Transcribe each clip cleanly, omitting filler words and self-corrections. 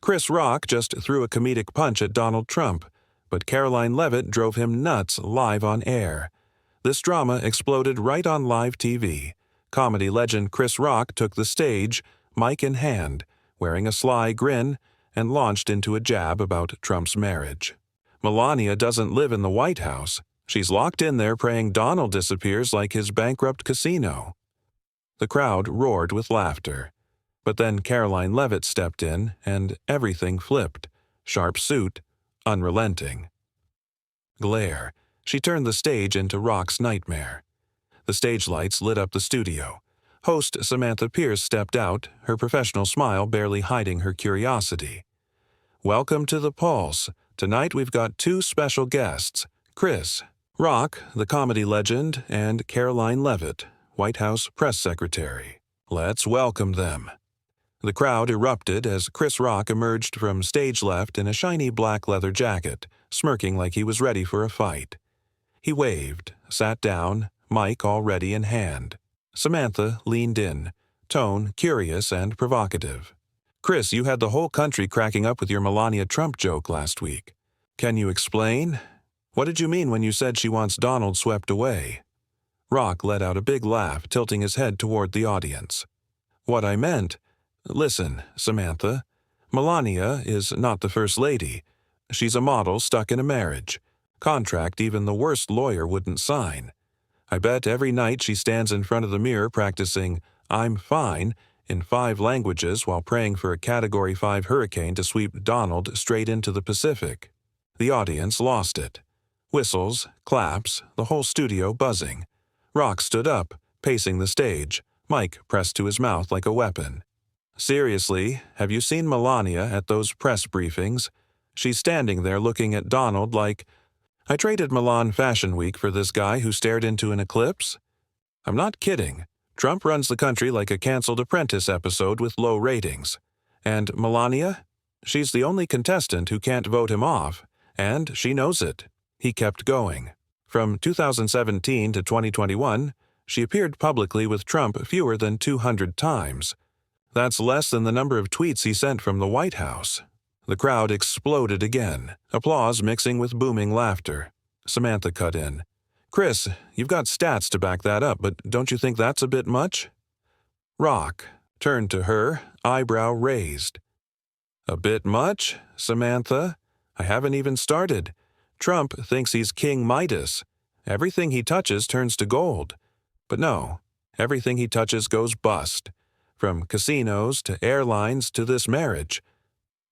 Chris Rock just threw a comedic punch at Donald Trump, but Karoline Leavitt drove him nuts live on air. This drama exploded right on live TV. Comedy legend Chris Rock took the stage, mic in hand, wearing a sly grin, and launched into a jab about Trump's marriage. Melania doesn't live in the White House. She's locked in there praying Donald disappears like his bankrupt casino. The crowd roared with laughter. But then Karoline Leavitt stepped in, and everything flipped. Sharp suit, unrelenting. Glare. She turned the stage into Rock's nightmare. The stage lights lit up the studio. Host Samantha Pierce stepped out, her professional smile barely hiding her curiosity. Welcome to The Pulse. Tonight we've got two special guests, Chris Rock, the comedy legend, and Karoline Leavitt, White House press secretary. Let's welcome them. The crowd erupted as Chris Rock emerged from stage left in a shiny black leather jacket, smirking like he was ready for a fight. He waved, sat down, mic already in hand. Samantha leaned in, tone curious and provocative. Chris, you had the whole country cracking up with your Melania Trump joke last week. Can you explain? What did you mean when you said she wants Donald swept away? Rock let out a big laugh, tilting his head toward the audience. What I meant... Listen, Samantha, Melania is not the First Lady. She's a model stuck in a marriage. Contract even the worst lawyer wouldn't sign. I bet every night she stands in front of the mirror practicing "I'm fine" in 5 languages while praying for a Category 5 hurricane to sweep Donald straight into the Pacific. The audience lost it. Whistles, claps, the whole studio buzzing. Rock stood up, pacing the stage, mic pressed to his mouth like a weapon. Seriously, have you seen Melania at those press briefings? She's standing there looking at Donald like, I traded Milan Fashion Week for this guy who stared into an eclipse? I'm not kidding. Trump runs the country like a canceled Apprentice episode with low ratings. And Melania? She's the only contestant who can't vote him off, and she knows it. He kept going. From 2017 to 2021, she appeared publicly with Trump fewer than 200 times. That's less than the number of tweets he sent from the White House. The crowd exploded again, applause mixing with booming laughter. Samantha cut in. Chris, you've got stats to back that up, but don't you think that's a bit much? Rock turned to her, eyebrow raised. A bit much, Samantha? I haven't even started. Trump thinks he's King Midas. Everything he touches turns to gold. But no, everything he touches goes bust. From casinos to airlines to this marriage.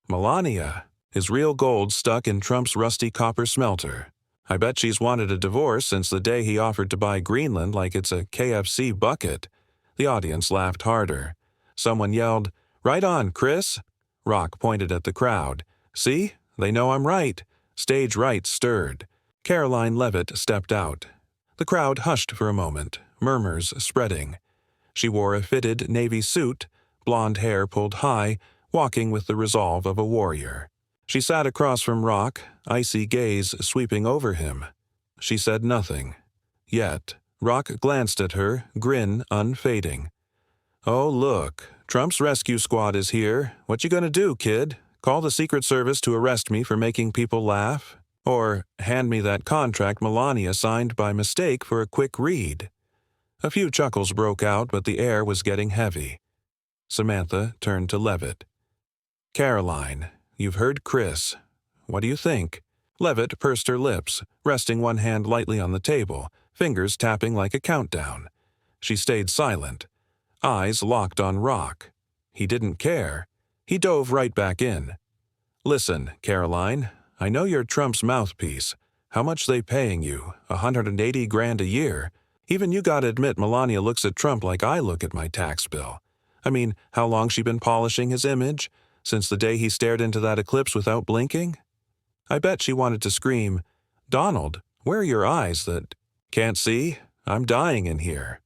Melania is real gold stuck in Trump's rusty copper smelter. I bet she's wanted a divorce since the day he offered to buy Greenland like it's a KFC bucket. The audience laughed harder. Someone yelled, Right on, Chris. Rock pointed at the crowd. See? They know I'm right. Stage right stirred. Karoline Leavitt stepped out. The crowd hushed for a moment, murmurs spreading. She wore a fitted navy suit, blonde hair pulled high, walking with the resolve of a warrior. She sat across from Rock, icy gaze sweeping over him. She said nothing. Yet, Rock glanced at her, grin unfading. Oh, look, Trump's rescue squad is here. What you gonna do, kid? Call the Secret Service to arrest me for making people laugh? Or hand me that contract Melania signed by mistake for a quick read? A few chuckles broke out, but the air was getting heavy. Samantha turned to Leavitt. Karoline, you've heard Chris. What do you think? Leavitt pursed her lips, resting one hand lightly on the table, fingers tapping like a countdown. She stayed silent, eyes locked on Rock. He didn't care. He dove right back in. Listen, Karoline, I know you're Trump's mouthpiece. How much they paying you? $180,000 a year? Even you gotta admit Melania looks at Trump like I look at my tax bill. I mean, how long she been polishing his image? Since the day he stared into that eclipse without blinking? I bet she wanted to scream, Donald, where are your eyes that... Can't see? I'm dying in here.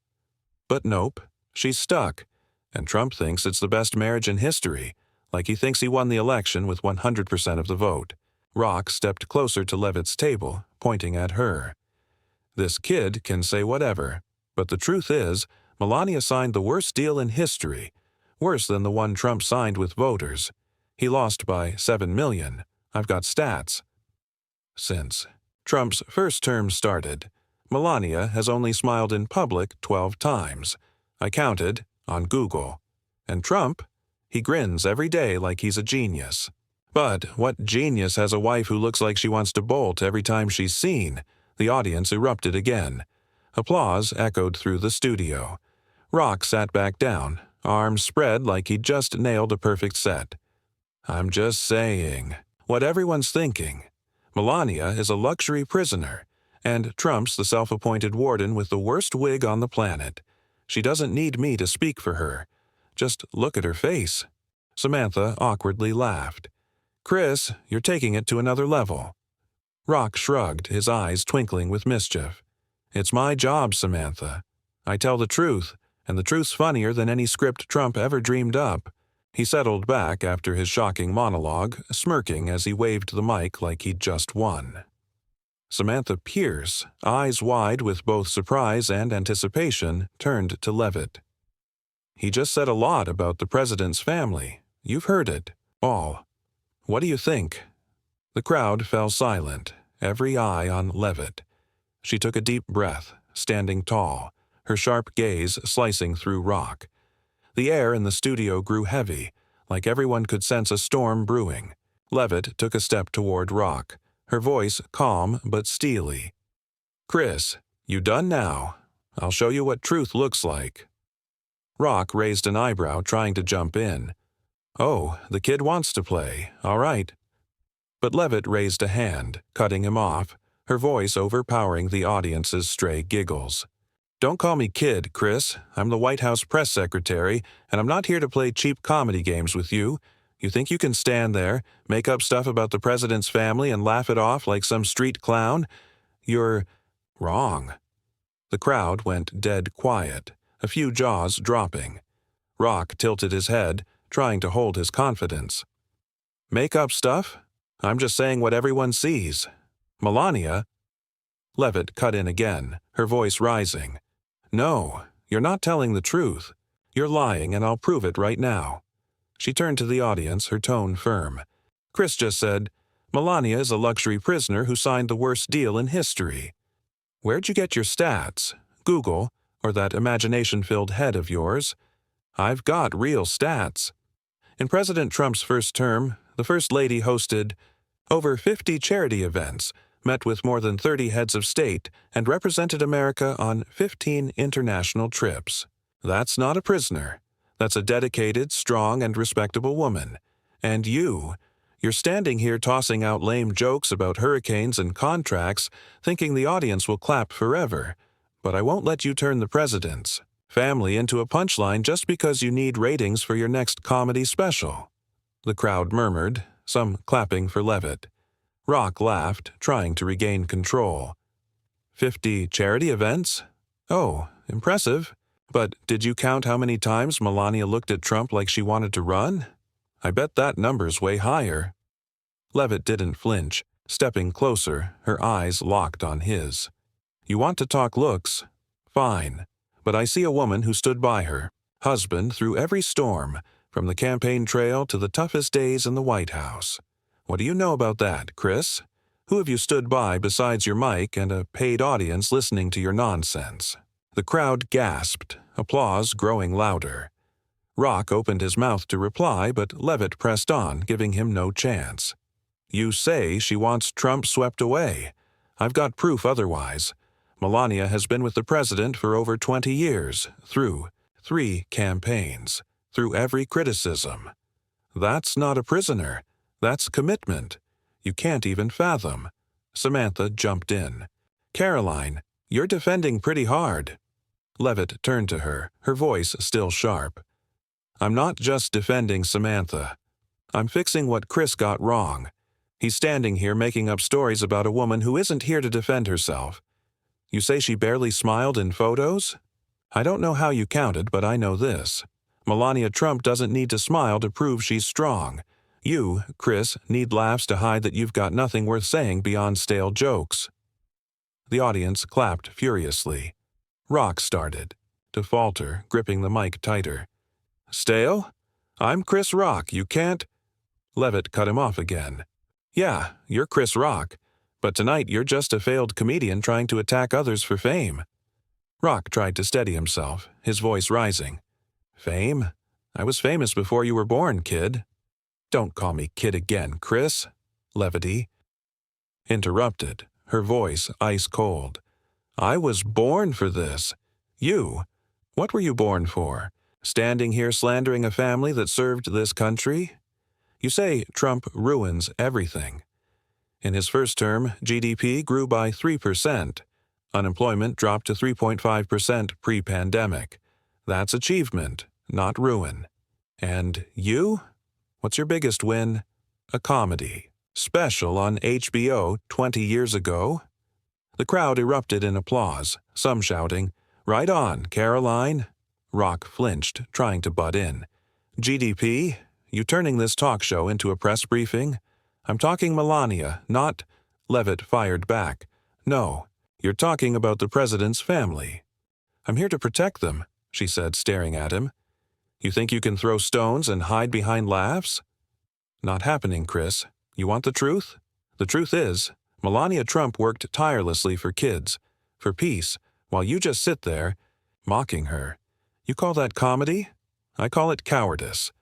But nope, she's stuck. And Trump thinks it's the best marriage in history, like he thinks he won the election with 100% of the vote. Rock stepped closer to Leavitt's table, pointing at her. This kid can say whatever, but the truth is, Melania signed the worst deal in history, worse than the one Trump signed with voters. He lost by 7 million. I've got stats. Since Trump's first term started, Melania has only smiled in public 12 times. I counted on Google. And Trump? He grins every day like he's a genius. But what genius has a wife who looks like she wants to bolt every time she's seen? The audience erupted again. Applause echoed through the studio. Rock sat back down, arms spread like he'd just nailed a perfect set. I'm just saying. What everyone's thinking. Melania is a luxury prisoner, and Trump's the self-appointed warden with the worst wig on the planet. She doesn't need me to speak for her. Just look at her face. Samantha awkwardly laughed. Chris, you're taking it to another level. Rock shrugged, his eyes twinkling with mischief. It's my job, Samantha. I tell the truth, and the truth's funnier than any script Trump ever dreamed up. He settled back after his shocking monologue, smirking as he waved the mic like he'd just won. Samantha Pierce, eyes wide with both surprise and anticipation, turned to Leavitt. He just said a lot about the president's family. You've heard it. All. What do you think? The crowd fell silent, every eye on Leavitt. She took a deep breath, standing tall, her sharp gaze slicing through Rock. The air in the studio grew heavy, like everyone could sense a storm brewing. Leavitt took a step toward Rock, her voice calm but steely. Chris, you done now? I'll show you what truth looks like. Rock raised an eyebrow, trying to jump in. Oh, the kid wants to play, all right. But Leavitt raised a hand, cutting him off, her voice overpowering the audience's stray giggles. Don't call me kid, Chris. I'm the White House press secretary, and I'm not here to play cheap comedy games with you. You think you can stand there, make up stuff about the president's family and laugh it off like some street clown? You're wrong. The crowd went dead quiet, a few jaws dropping. Rock tilted his head, trying to hold his confidence. Make up stuff? I'm just saying what everyone sees. Melania? Leavitt cut in again, her voice rising. No, you're not telling the truth. You're lying, and I'll prove it right now. She turned to the audience, her tone firm. Chris just said, Melania is a luxury prisoner who signed the worst deal in history. Where'd you get your stats? Google, or that imagination-filled head of yours? I've got real stats. In President Trump's first term, the First Lady hosted over 50 charity events, met with more than 30 heads of state, and represented America on 15 international trips. That's not a prisoner. That's a dedicated, strong, and respectable woman. And you're standing here tossing out lame jokes about hurricanes and contracts, thinking the audience will clap forever. But I won't let you turn the president's family into a punchline just because you need ratings for your next comedy special. The crowd murmured, some clapping for Leavitt. Rock laughed, trying to regain control. 50 charity events? Oh, impressive. But did you count how many times Melania looked at Trump like she wanted to run? I bet that number's way higher. Leavitt didn't flinch, stepping closer, her eyes locked on his. You want to talk looks? Fine. But I see a woman who stood by her, husband through every storm, from the campaign trail to the toughest days in the White House. What do you know about that, Chris? Who have you stood by besides your mic and a paid audience listening to your nonsense? The crowd gasped, applause growing louder. Rock opened his mouth to reply, but Leavitt pressed on, giving him no chance. You say she wants Trump swept away. I've got proof otherwise. Melania has been with the president for over 20 years, through 3 campaigns, through every criticism. That's not a prisoner. That's commitment. You can't even fathom. Samantha jumped in. Karoline, you're defending pretty hard. Leavitt turned to her, her voice still sharp. I'm not just defending Samantha. I'm fixing what Chris got wrong. He's standing here making up stories about a woman who isn't here to defend herself. You say she barely smiled in photos? I don't know how you counted, but I know this. Melania Trump doesn't need to smile to prove she's strong. You, Chris, need laughs to hide that you've got nothing worth saying beyond stale jokes. The audience clapped furiously. Rock started to falter, gripping the mic tighter. Stale? I'm Chris Rock. You can't. Leavitt cut him off again. Yeah, you're Chris Rock, but tonight you're just a failed comedian trying to attack others for fame. Rock tried to steady himself, his voice rising. Fame? I was famous before you were born, kid. Don't call me kid again, Chris. Levity interrupted, her voice ice cold. I was born for this. You? What were you born for? Standing here slandering a family that served this country? You say Trump ruins everything. In his first term, GDP grew by 3%. Unemployment dropped to 3.5% pre-pandemic. That's achievement, not ruin. And you? What's your biggest win? A comedy. Special on HBO 20 years ago? The crowd erupted in applause, some shouting, Right on, Karoline. Rock flinched, trying to butt in. GDP? You turning this talk show into a press briefing? I'm talking Melania, not... Leavitt fired back. No, you're talking about the president's family. I'm here to protect them, she said, staring at him. You think you can throw stones and hide behind laughs? Not happening, Chris. You want the truth? The truth is, Melania Trump worked tirelessly for kids, for peace, while you just sit there, mocking her. You call that comedy? I call it cowardice.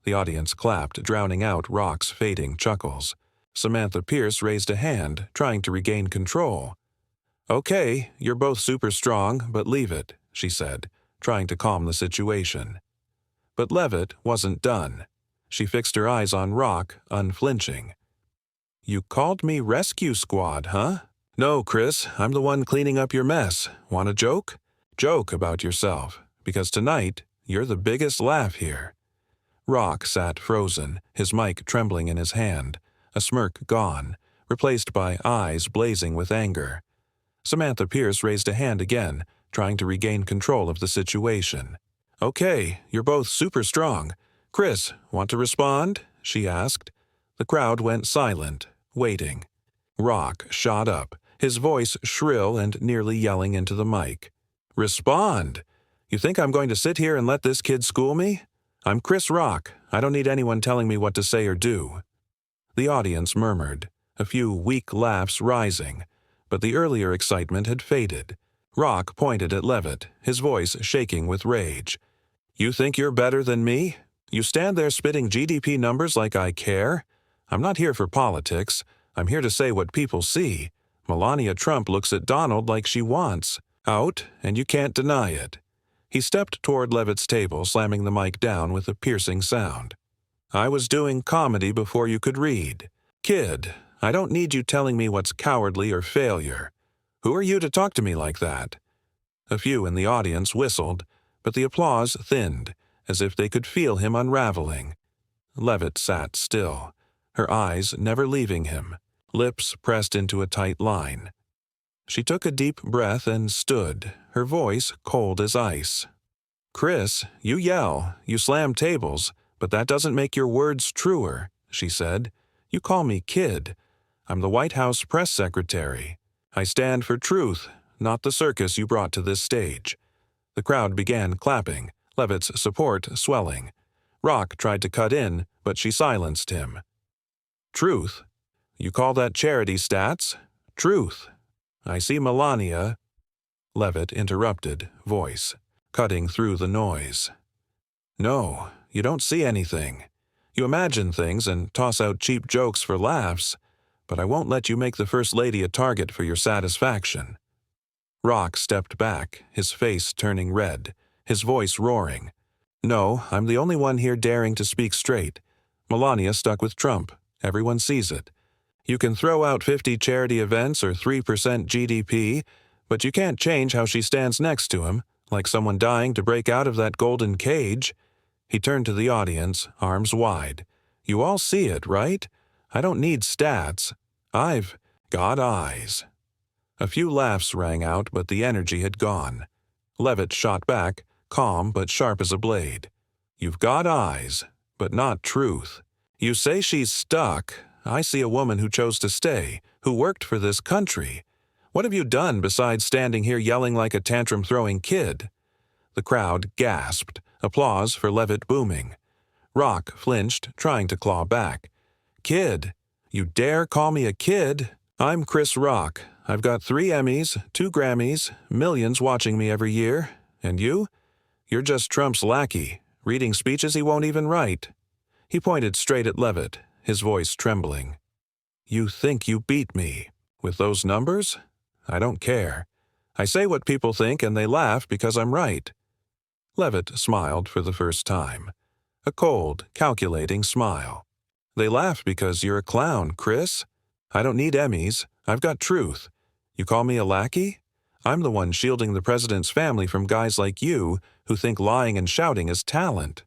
The audience clapped, drowning out Rock's fading chuckles. Samantha Pierce raised a hand, trying to regain control. Okay, you're both super strong, but leave it, she said, trying to calm the situation. But Leavitt wasn't done. She fixed her eyes on Rock, unflinching. You called me Rescue Squad, huh? No, Chris, I'm the one cleaning up your mess. Want a joke? Joke about yourself, because tonight, you're the biggest laugh here. Rock sat frozen, his mic trembling in his hand, a smirk gone, replaced by eyes blazing with anger. Samantha Pierce raised a hand again, trying to regain control of the situation. Okay, you're both super strong. Chris, want to respond? She asked. The crowd went silent, waiting. Rock shot up, his voice shrill and nearly yelling into the mic. Respond! You think I'm going to sit here and let this kid school me? I'm Chris Rock. I don't need anyone telling me what to say or do. The audience murmured, a few weak laughs rising, but the earlier excitement had faded. Rock pointed at Leavitt, his voice shaking with rage. You think you're better than me? You stand there spitting GDP numbers like I care? I'm not here for politics. I'm here to say what people see. Melania Trump looks at Donald like she wants. Out, and you can't deny it. He stepped toward Leavitt's table, slamming the mic down with a piercing sound. I was doing comedy before you could read. Kid, I don't need you telling me what's cowardly or failure. Who are you to talk to me like that? A few in the audience whistled, but the applause thinned, as if they could feel him unraveling. Leavitt sat still, her eyes never leaving him, lips pressed into a tight line. She took a deep breath and stood, her voice cold as ice. Chris, you yell, you slam tables, but that doesn't make your words truer, she said. You call me kid. I'm the White House press secretary. I stand for truth, not the circus you brought to this stage. The crowd began clapping, Leavitt's support swelling. Rock tried to cut in, but she silenced him. Truth? You call that charity stats? Truth. I see Melania. Leavitt interrupted, voice cutting through the noise. No, you don't see anything. You imagine things and toss out cheap jokes for laughs, but I won't let you make the First Lady a target for your satisfaction. Rock stepped back, his face turning red, his voice roaring. No, I'm the only one here daring to speak straight. Melania stuck with Trump. Everyone sees it. You can throw out 50 charity events or 3% GDP, but you can't change how she stands next to him, like someone dying to break out of that golden cage. He turned to the audience, arms wide. You all see it, right? I don't need stats. I've got eyes. A few laughs rang out, but the energy had gone. Leavitt shot back, calm but sharp as a blade. You've got eyes, but not truth. You say she's stuck. I see a woman who chose to stay, who worked for this country. What have you done besides standing here yelling like a tantrum-throwing kid? The crowd gasped, applause for Leavitt booming. Rock flinched, trying to claw back. Kid. You dare call me a kid? I'm Chris Rock. I've got 3 Emmys, 2 Grammys, millions watching me every year. And you? You're just Trump's lackey, reading speeches he won't even write." He pointed straight at Leavitt, his voice trembling. "You think you beat me? With those numbers? I don't care. I say what people think and they laugh because I'm right." Leavitt smiled for the first time. A cold, calculating smile. "They laugh because you're a clown, Chris. I don't need Emmys. I've got truth. You call me a lackey? I'm the one shielding the president's family from guys like you who think lying and shouting is talent."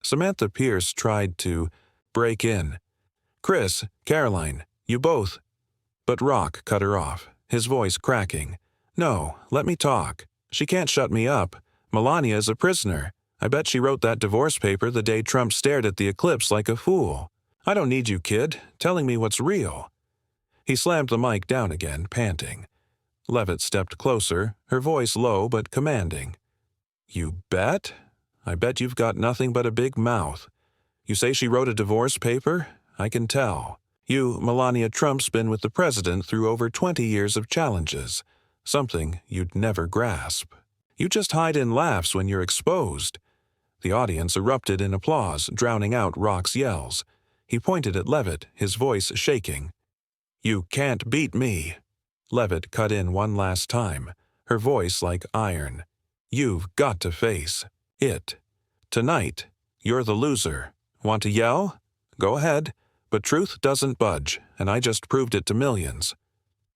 Samantha Pierce tried to break in. "Chris, Karoline, you both—" But Rock cut her off, his voice cracking. "No, let me talk. She can't shut me up. Melania is a prisoner. I bet she wrote that divorce paper the day Trump stared at the eclipse like a fool. I don't need you, kid, telling me what's real." He slammed the mic down again, panting. Leavitt stepped closer, her voice low but commanding. "You bet? I bet you've got nothing but a big mouth. You say she wrote a divorce paper? I can tell. You, Melania Trump's been with the president through over 20 years of challenges, something you'd never grasp. You just hide in laughs when you're exposed." The audience erupted in applause, drowning out Rock's yells. He pointed at Leavitt, his voice shaking. "You can't beat me." Leavitt cut in one last time, her voice like iron. "You've got to face it. Tonight, you're the loser. Want to yell? Go ahead, but truth doesn't budge, and I just proved it to millions."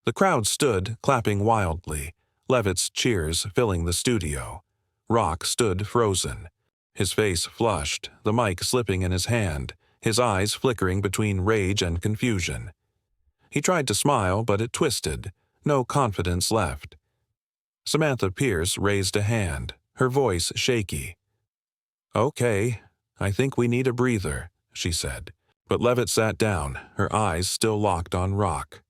The crowd stood, clapping wildly, Leavitt's cheers filling the studio. Rock stood frozen, his face flushed, the mic slipping in his hand, his eyes flickering between rage and confusion. He tried to smile, but it twisted, no confidence left. Samantha Pierce raised a hand, her voice shaky. "Okay, I think we need a breather," she said. But Leavitt sat down, her eyes still locked on Rock.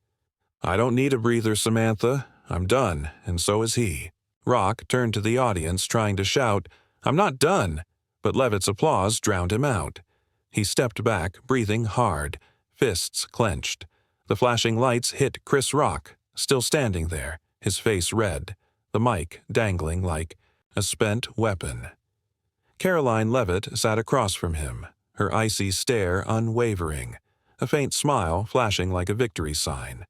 "I don't need a breather, Samantha. I'm done, and so is he." Rock turned to the audience, trying to shout, "I'm not done," but Leavitt's applause drowned him out. He stepped back, breathing hard, fists clenched. The flashing lights hit Chris Rock, still standing there, his face red, the mic dangling like a spent weapon. Karoline Leavitt sat across from him, her icy stare unwavering, a faint smile flashing like a victory sign.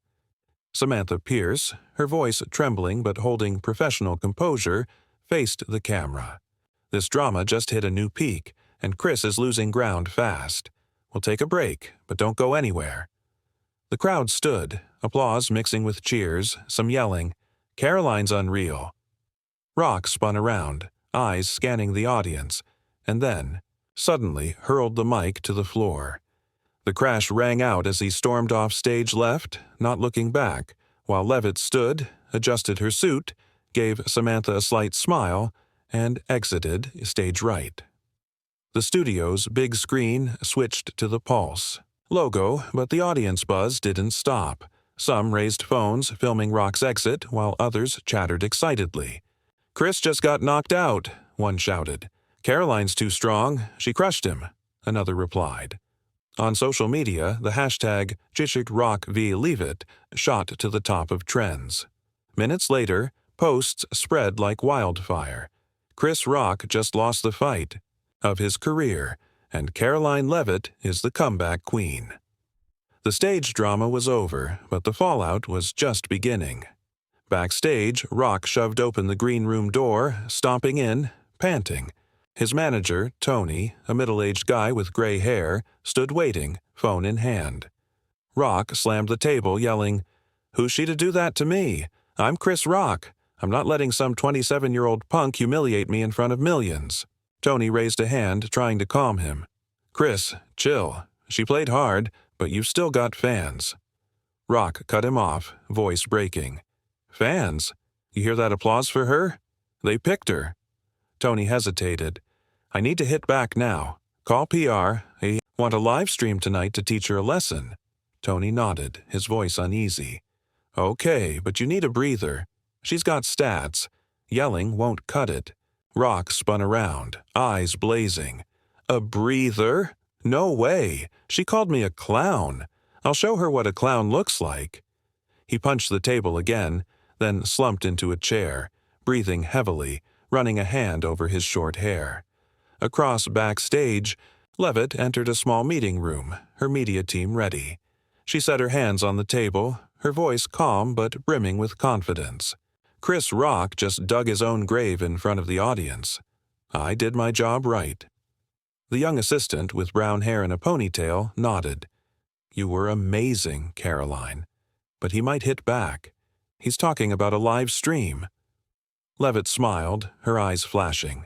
Samantha Pierce, her voice trembling but holding professional composure, faced the camera. "This drama just hit a new peak, and Chris is losing ground fast. We'll take a break, but don't go anywhere." The crowd stood, applause mixing with cheers, some yelling, "Karoline's unreal." Rock spun around, eyes scanning the audience, and then, suddenly, hurled the mic to the floor. The crash rang out as he stormed off stage left, not looking back, while Leavitt stood, adjusted her suit, gave Samantha a slight smile, and exited stage right. The studio's big screen switched to the Pulse logo, but the audience buzz didn't stop. Some raised phones, filming Rock's exit, while others chattered excitedly. "Chris just got knocked out," one shouted. "Karoline's too strong. She crushed him," another replied. On social media, the hashtag #RockVLeavitt shot to the top of trends. Minutes later, posts spread like wildfire. Chris Rock just lost the fight of his career, and Karoline Leavitt is the comeback queen. The stage drama was over, but the fallout was just beginning. Backstage, Rock shoved open the green room door, stomping in, panting. His manager, Tony, a middle-aged guy with gray hair, stood waiting, phone in hand. Rock slammed the table, yelling, "Who's she to do that to me? I'm Chris Rock. I'm not letting some 27-year-old punk humiliate me in front of millions." Tony raised a hand, trying to calm him. "Chris, chill. She played hard, but you've still got fans." Rock cut him off, voice breaking. "Fans? You hear that applause for her? They picked her." Tony hesitated. "I need to hit back now. Call PR. I want a live stream tonight to teach her a lesson." Tony nodded, his voice uneasy. "Okay, but you need a breather. She's got stats. Yelling won't cut it." Rock spun around, eyes blazing. "A breather? No way. She called me a clown. I'll show her what a clown looks like. He punched the table again, then slumped into a chair, breathing heavily, running a hand over his short hair. Across backstage, Leavitt entered a small meeting room, her media team ready. She set her hands on the table, her voice calm but brimming with confidence. Chris Rock just dug his own grave in front of the audience. I did my job right. The young assistant with brown hair and a ponytail nodded. You were amazing, Karoline. But he might hit back. He's talking about a live stream. Leavitt smiled, her eyes flashing.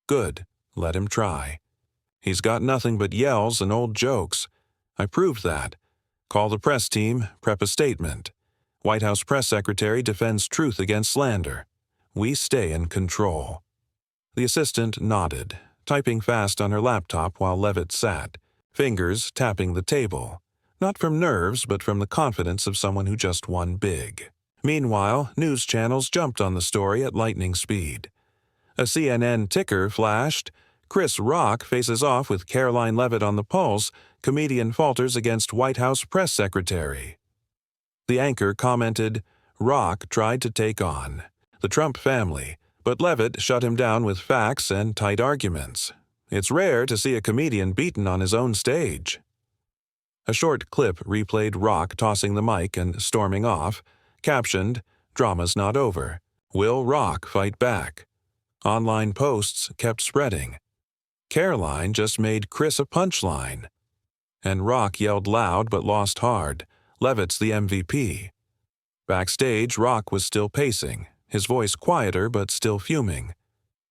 Good, let him try. He's got nothing but yells and old jokes. I proved that. Call the press team, prep a statement. White House press secretary defends truth against slander. We stay in control. The assistant nodded, typing fast on her laptop while Leavitt sat, fingers tapping the table. Not from nerves, but from the confidence of someone who just won big. Meanwhile, news channels jumped on the story at lightning speed. A CNN ticker flashed, Chris Rock faces off with Karoline Leavitt on the pulse, comedian falters against White House press secretary. The anchor commented, Rock tried to take on the Trump family, but Leavitt shut him down with facts and tight arguments. It's rare to see a comedian beaten on his own stage. A short clip replayed Rock tossing the mic and storming off, captioned, Drama's not over. Will Rock fight back? Online posts kept spreading. Karoline just made Chris a punchline. And Rock yelled loud but lost hard. Leavitt's the MVP. Backstage, Rock was still pacing, his voice quieter but still fuming.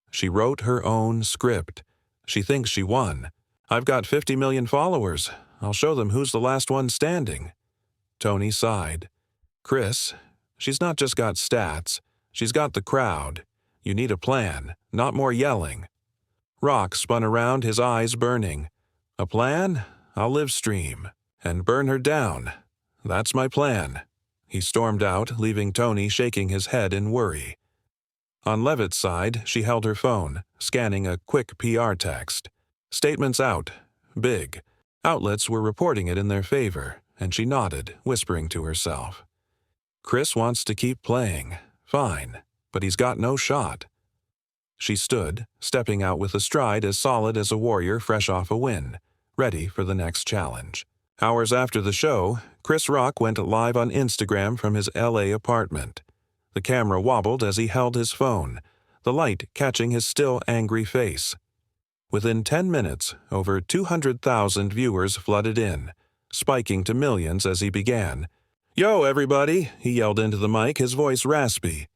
She wrote her own script. She thinks she won. I've got 50 million followers. I'll show them who's the last one standing. Tony sighed. Chris, she's not just got stats. She's got the crowd. You need a plan, not more yelling. Rock spun around, his eyes burning. A plan? I'll live stream. And burn her down. That's my plan. He stormed out, leaving Tony shaking his head in worry. On Leavitt's side, she held her phone, scanning a quick PR text. Statements out. Big. Outlets were reporting it in their favor, and she nodded, whispering to herself. Chris wants to keep playing. Fine. But he's got no shot. She stood, stepping out with a stride as solid as a warrior fresh off a win, ready for the next challenge. Hours after the show, Chris Rock went live on Instagram from his LA apartment. The camera wobbled as he held his phone, the light catching his still angry face. Within 10 minutes, over 200,000 viewers flooded in, spiking to millions as he began. Yo, everybody, he yelled into the mic, his voice raspy.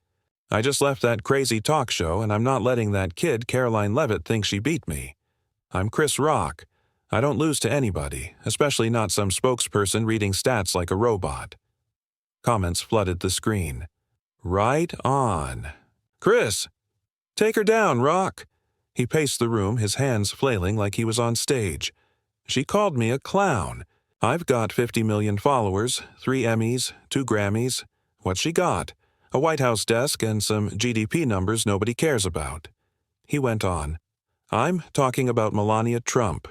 I just left that crazy talk show, and I'm not letting that kid, Karoline Leavitt, think she beat me. I'm Chris Rock. I don't lose to anybody, especially not some spokesperson reading stats like a robot. Comments flooded the screen. Right on. Chris! Take her down, Rock! He paced the room, his hands flailing like he was on stage. She called me a clown. I've got 50 million followers, 3 Emmys, 2 Grammys. What's she got? A White House desk and some GDP numbers nobody cares about. He went on. I'm talking about Melania Trump.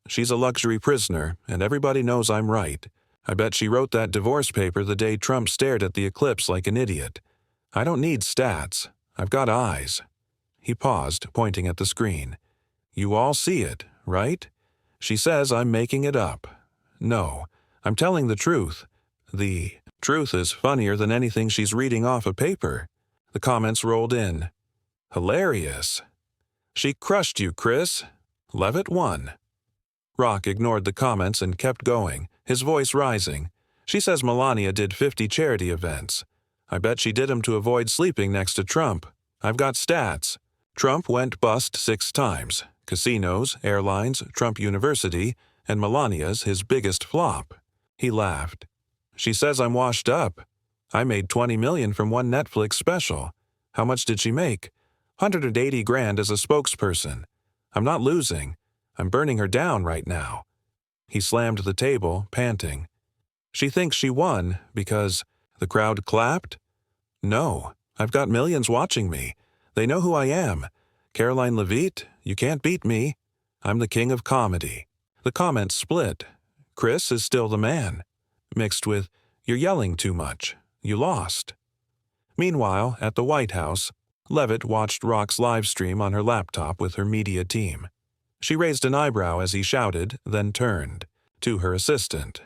She's a luxury prisoner, and everybody knows I'm right. I bet she wrote that divorce paper the day Trump stared at the eclipse like an idiot. I don't need stats. I've got eyes. He paused, pointing at the screen. You all see it, right? She says I'm making it up. No, I'm telling the truth. The truth is funnier than anything she's reading off a paper. The comments rolled in. Hilarious. She crushed you, Chris. Leavitt won. Rock ignored the comments and kept going, his voice rising. She says Melania did 50 charity events. I bet she did them to avoid sleeping next to Trump. I've got stats. Trump went bust 6 times. Casinos, airlines, Trump University, and Melania's his biggest flop. He laughed. She says I'm washed up. I made 20 million from one Netflix special. How much did she make? 180 grand as a spokesperson. I'm not losing. I'm burning her down right now. He slammed the table, panting. She thinks she won because the crowd clapped? No, I've got millions watching me. They know who I am. Karoline Leavitt, you can't beat me. I'm the king of comedy. The comments split. Chris is still the man, mixed with, you're yelling too much. You lost. Meanwhile, at the White House, Leavitt watched Rock's live stream on her laptop with her media team. She raised an eyebrow as he shouted, then turned to her assistant.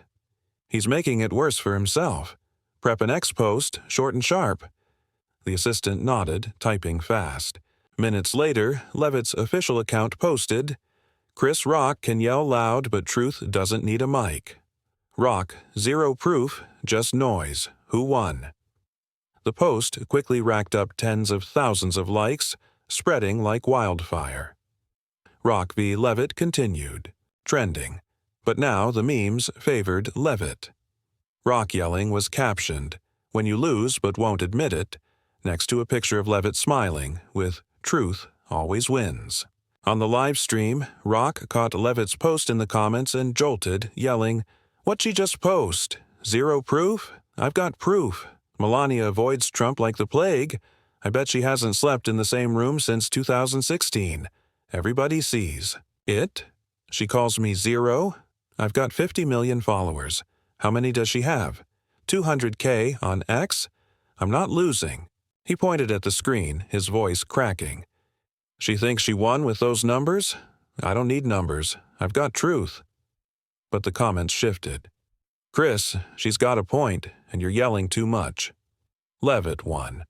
He's making it worse for himself. Prep an X-post, short and sharp. The assistant nodded, typing fast. Minutes later, Leavitt's official account posted, Chris Rock can yell loud, but truth doesn't need a mic. Rock, zero proof, just noise. Who won? The post quickly racked up tens of thousands of likes, spreading like wildfire. Rock v. Leavitt continued, trending, but now the memes favored Leavitt. Rock yelling was captioned, when you lose but won't admit it, next to a picture of Leavitt smiling, with truth always wins. On the live stream, Rock caught Leavitt's post in the comments and jolted, yelling, What'd she just post? Zero proof? I've got proof. Melania avoids Trump like the plague. I bet she hasn't slept in the same room since 2016. Everybody sees. It? She calls me zero? I've got 50 million followers. How many does she have? 200K on X? I'm not losing. He pointed at the screen, his voice cracking. She thinks she won with those numbers? I don't need numbers. I've got truth. But the comments shifted. Chris, she's got a point, and you're yelling too much. Leavitt won.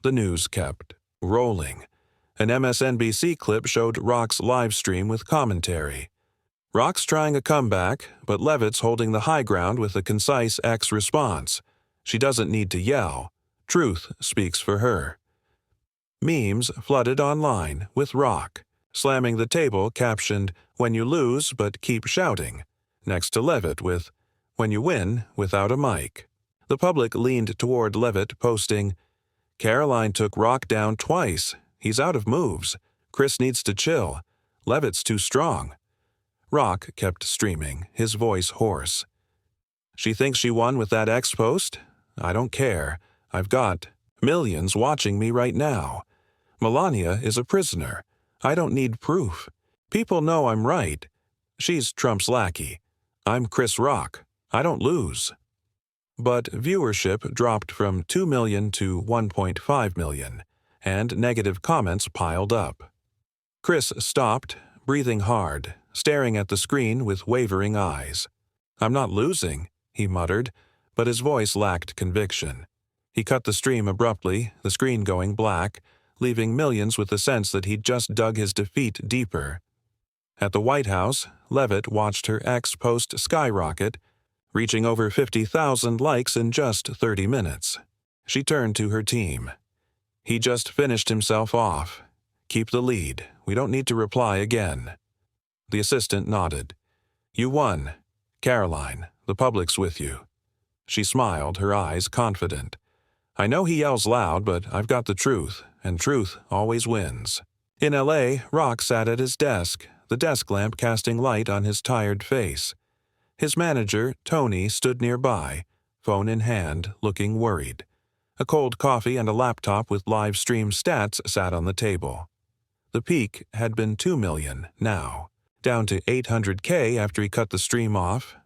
The news kept rolling. An MSNBC clip showed Rock's live stream with commentary. Rock's trying a comeback, but Leavitt's holding the high ground with a concise X response. She doesn't need to yell. Truth speaks for her. Memes flooded online with Rock, slamming the table captioned, When you lose, but keep shouting, next to Leavitt with, When you win, without a mic. The public leaned toward Leavitt, posting, Karoline took Rock down twice. He's out of moves. Chris needs to chill. Leavitt's too strong. Rock kept streaming, his voice hoarse. She thinks she won with that X post? I don't care. I've got millions watching me right now. Melania is a prisoner. I don't need proof. People know I'm right. She's Trump's lackey. I'm Chris Rock. I don't lose. But viewership dropped from 2 million to 1.5 million, and negative comments piled up. Chris stopped, breathing hard, staring at the screen with wavering eyes. I'm not losing, he muttered, but his voice lacked conviction. He cut the stream abruptly, the screen going black, leaving millions with the sense that he'd just dug his defeat deeper. At the White House, Leavitt watched her X post skyrocket, reaching over 50,000 likes in just 30 minutes. She turned to her team. He just finished himself off. Keep the lead. We don't need to reply again. The assistant nodded. You won. Karoline, the public's with you. She smiled, her eyes confident. I know he yells loud, but I've got the truth, and truth always wins. In L.A., Rock sat at his desk, the desk lamp casting light on his tired face. His manager, Tony, stood nearby, phone in hand, looking worried. A cold coffee and a laptop with live stream stats sat on the table. The peak had been 2 million now, down to 800K after he cut the stream off.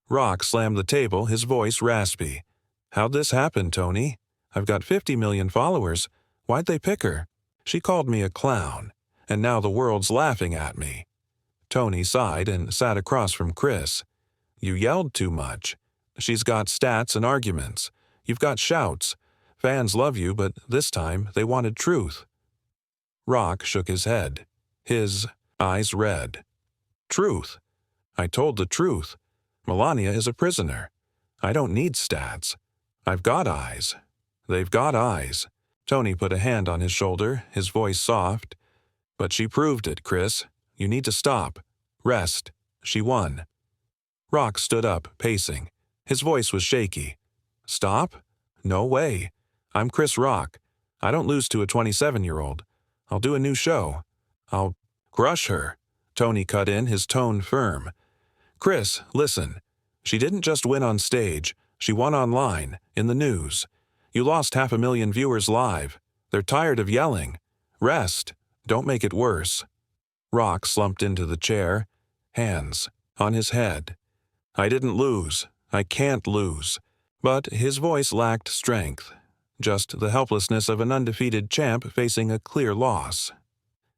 Rock slammed the table, his voice raspy. How'd this happen, Tony? I've got 50 million followers. Why'd they pick her? She called me a clown, and now the world's laughing at me. Tony sighed and sat across from Chris. You yelled too much. She's got stats and arguments. You've got shouts. Fans love you, but this time they wanted truth. Rock shook his head, his eyes red. Truth. I told the truth. Melania is a prisoner. I don't need stats. I've got eyes. They've got eyes. Tony put a hand on his shoulder, his voice soft. But she proved it, Chris. You need to stop. Rest. She won. Rock stood up, pacing. His voice was shaky. Stop? No way. I'm Chris Rock. I don't lose to a 27-year-old. I'll do a new show. I'll crush her. Tony cut in, his tone firm. Chris, listen. She didn't just win on stage. She won online, in the news. You lost 500,000 viewers live. They're tired of yelling. Rest. Don't make it worse. Rock slumped into the chair. Hands. on his head. I didn't lose. I can't lose. But his voice lacked strength, just the helplessness of an undefeated champ facing a clear loss.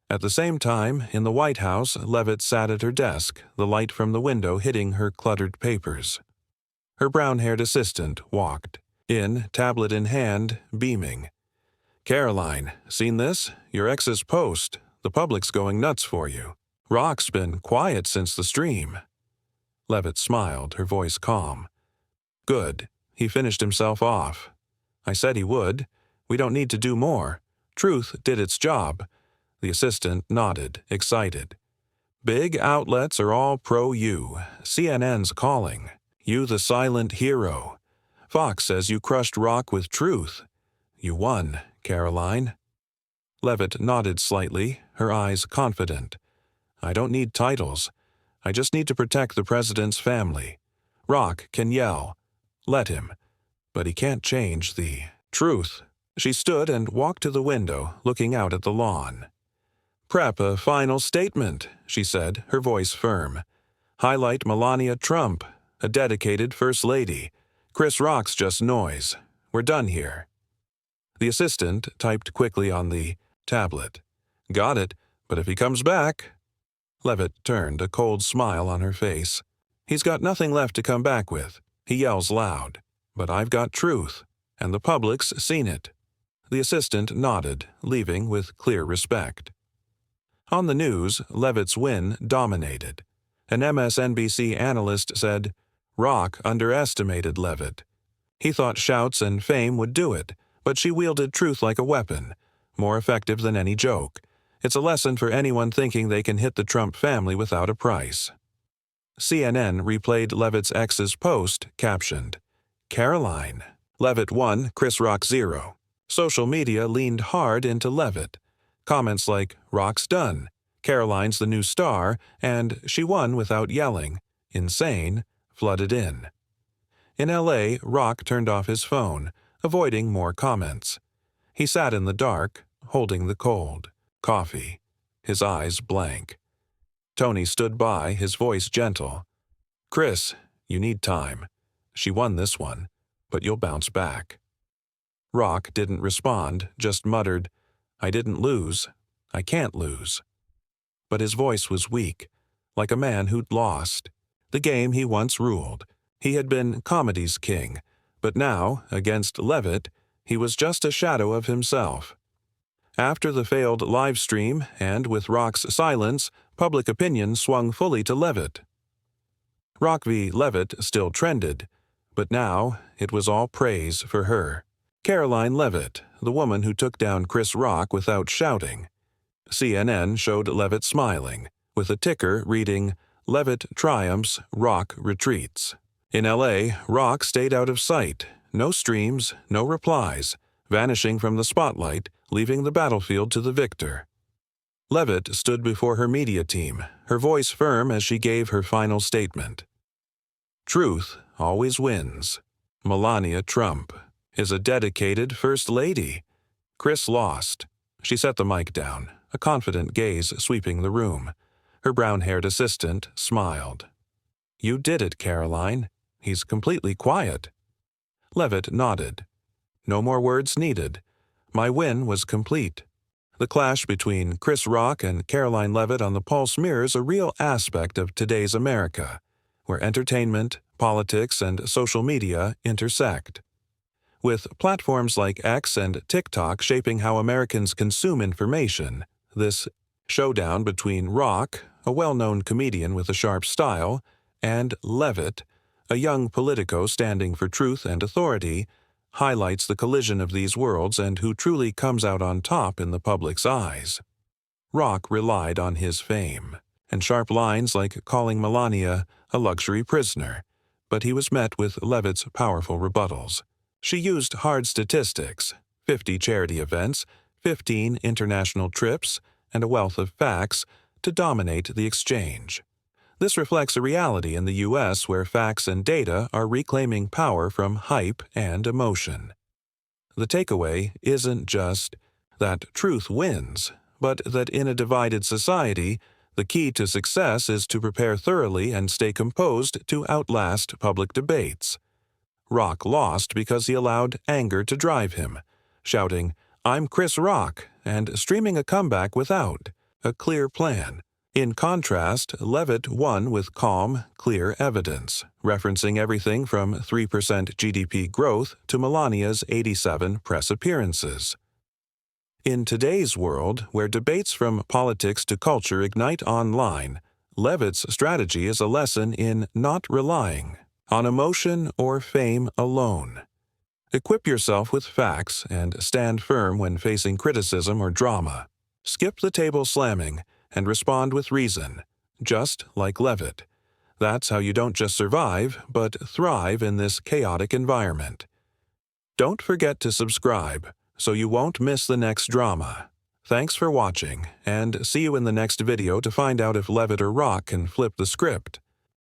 At the same time, in the White House, Leavitt sat at her desk, the light from the window hitting her cluttered papers. Her brown-haired assistant walked in, tablet in hand, beaming. "Karoline, seen this? Your ex's post. The public's going nuts for you. Rock's been quiet since the stream." Leavitt smiled, her voice calm. "Good. He finished himself off. I said he would. We don't need to do more. Truth did its job." The assistant nodded, excited. "Big outlets are all pro-you. CNN's calling. You the silent hero. Fox says you crushed Rock with truth. You won, Karoline." Leavitt nodded slightly, her eyes confident. "I don't need titles. I just need to protect the president's family. Rock can yell. Let him. But he can't change the truth." She stood and walked to the window, looking out at the lawn. "Prep a final statement," she said, her voice firm. "Highlight Melania Trump, a dedicated First Lady. Chris Rock's just noise. We're done here." The assistant typed quickly on the tablet. "Got it, but if he comes back—" Leavitt turned, a cold smile on her face. "He's got nothing left to come back with. He yells loud. But I've got truth, and the public's seen it." The assistant nodded, leaving with clear respect. On the news, Leavitt's win dominated. An MSNBC analyst said, "Rock underestimated Leavitt. He thought shouts and fame would do it, but she wielded truth like a weapon, more effective than any joke. It's a lesson for anyone thinking they can hit the Trump family without a price." CNN replayed Leavitt's ex's post, captioned, "Karoline. Leavitt 1, Chris Rock 0. Social media leaned hard into Leavitt. Comments like, "Rock's done," "Karoline's the new star," and "She won without yelling," "Insane," flooded in. In LA, Rock turned off his phone, avoiding more comments. He sat in the dark, holding the cold coffee, his eyes blank. Tony stood by, his voice gentle. "Chris, you need time. She won this one, but you'll bounce back." Rock didn't respond, just muttered, "I didn't lose. I can't lose." But his voice was weak, like a man who'd lost. The game he once ruled. He had been comedy's king, but now, against Leavitt, he was just a shadow of himself. After the failed live stream, and with Rock's silence, public opinion swung fully to Leavitt. Rock v. Leavitt still trended, but now it was all praise for her. Karoline Leavitt, the woman who took down Chris Rock without shouting. CNN showed Leavitt smiling, with a ticker reading, "Leavitt triumphs, Rock retreats." In LA, Rock stayed out of sight. No streams, no replies, vanishing from the spotlight, leaving the battlefield to the victor. Leavitt stood before her media team, her voice firm as she gave her final statement. "Truth always wins. Melania Trump is a dedicated First Lady. Chris lost." She set the mic down, a confident gaze sweeping the room. Her brown-haired assistant smiled. "You did it, Karoline. He's completely quiet." Leavitt nodded. "No more words needed. My win was complete." The clash between Chris Rock and Karoline Leavitt on the Pulse mirrors a real aspect of today's America, where entertainment, politics, and social media intersect. With platforms like X and TikTok shaping how Americans consume information, this showdown between Rock, a well-known comedian with a sharp style, and Leavitt, a young politico standing for truth and authority, highlights the collision of these worlds and who truly comes out on top in the public's eyes. Rock relied on his fame, and sharp lines like calling Melania a luxury prisoner, but he was met with Leavitt's powerful rebuttals. She used hard statistics, 50 charity events, 15 international trips, and a wealth of facts to dominate the exchange. This reflects a reality in the U.S. where facts and data are reclaiming power from hype and emotion. The takeaway isn't just that truth wins, but that in a divided society, The key to success is to prepare thoroughly and stay composed to outlast public debates. Rock lost because he allowed anger to drive him, shouting, "I'm Chris Rock," and streaming a comeback without a clear plan. In contrast, Leavitt won with calm, clear evidence, referencing everything from 3% GDP growth to Melania's 87 press appearances. In today's world, where debates from politics to culture ignite online, Leavitt's strategy is a lesson in not relying on emotion or fame alone. Equip yourself with facts and stand firm when facing criticism or drama. Skip the table slamming and respond with reason, just like Leavitt. That's how you don't just survive, but thrive in this chaotic environment. Don't forget to subscribe so you won't miss the next drama. Thanks for watching, and see you in the next video to find out if Leavitt or Rock can flip the script.